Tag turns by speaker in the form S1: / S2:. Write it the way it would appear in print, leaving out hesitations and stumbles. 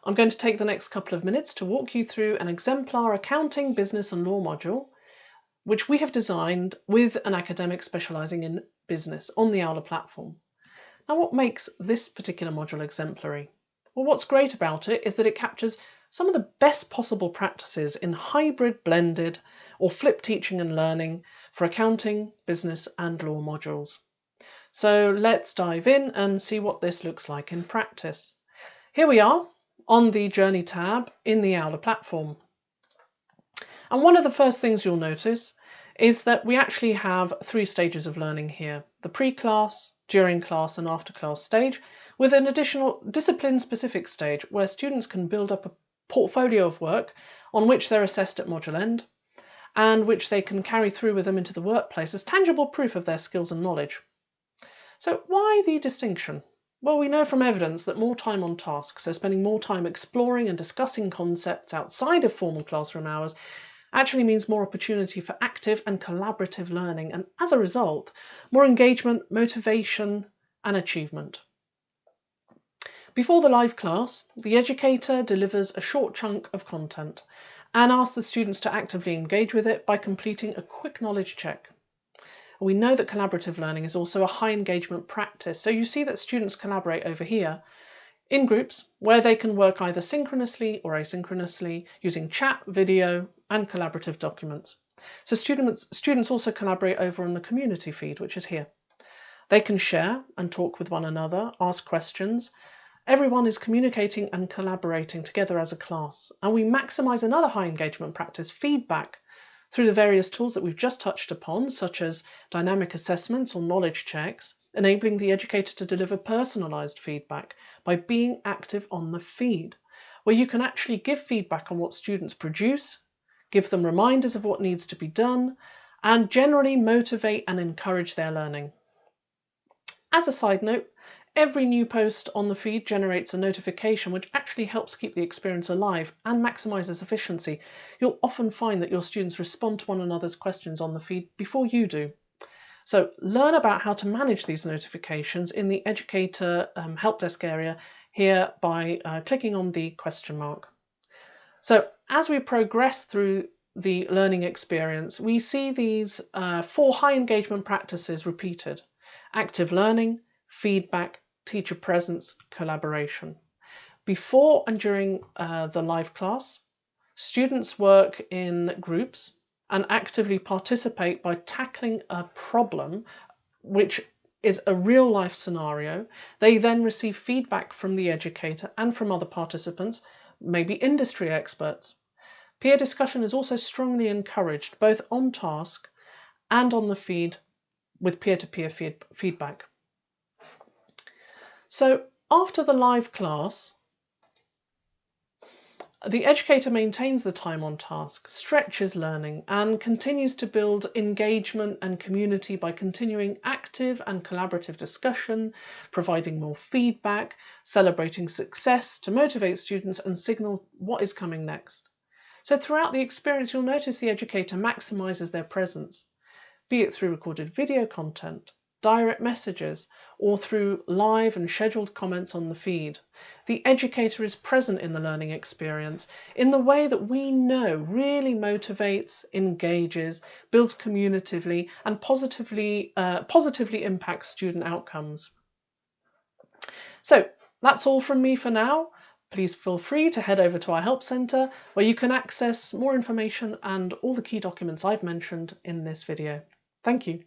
S1: I'm going to take the next couple of minutes to walk you through an exemplar accounting, business and law module, which we have designed with an academic specialising in business on the Aula platform. Now, what makes this particular module exemplary? Well, what's great about it is that it captures some of the best possible practices in hybrid, blended or flipped teaching and learning for accounting, business and law modules. So let's dive in and see what this looks like in practice. Here we are on the Journey tab in the Aula platform. And one of the first things you'll notice is that we actually have 3 stages of learning here: the pre-class, during class and after class stage, with an additional discipline-specific stage where students can build up a portfolio of work on which they're assessed at module end and which they can carry through with them into the workplace as tangible proof of their skills and knowledge. So why the distinction? Well, we know from evidence that more time on task, so spending more time exploring and discussing concepts outside of formal classroom hours, actually means more opportunity for active and collaborative learning, and as a result, more engagement, motivation and achievement. Before the live class, the educator delivers a short chunk of content and asks the students to actively engage with it by completing a quick knowledge check. We know that collaborative learning is also a high engagement practice, so you see that students collaborate over here in groups where they can work either synchronously or asynchronously using chat, video and collaborative documents. So students also collaborate over on the community feed, which is here. They can share and talk with one another, ask questions. Everyone is communicating and collaborating together as a class, and we maximise another high engagement practice, feedback, through the various tools that we've just touched upon, such as dynamic assessments or knowledge checks, enabling the educator to deliver personalised feedback by being active on the feed, where you can actually give feedback on what students produce, give them reminders of what needs to be done, and generally motivate and encourage their learning. As a side note, every new post on the feed generates a notification which actually helps keep the experience alive and maximises efficiency. You'll often find that your students respond to one another's questions on the feed before you do. So learn about how to manage these notifications in the educator help desk area here by clicking on the question mark. So as we progress through the learning experience, we see these 4 high engagement practices repeated: active learning, feedback, teacher presence, collaboration. Before and during the live class, students work in groups and actively participate by tackling a problem which is a real life scenario. They then receive feedback from the educator and from other participants, maybe industry experts. Peer discussion is also strongly encouraged, both on task and on the feed with peer-to-peer feedback. So after the live class, the educator maintains the time on task, stretches learning, and continues to build engagement and community by continuing active and collaborative discussion, providing more feedback, celebrating success to motivate students and signal what is coming next. So throughout the experience, you'll notice the educator maximises their presence, be it through recorded video content, direct messages, or through live and scheduled comments on the feed. The educator is present in the learning experience in the way that we know really motivates, engages, builds communitively, and positively impacts student outcomes. So that's all from me for now. Please feel free to head over to our Help Centre, where you can access more information and all the key documents I've mentioned in this video. Thank you.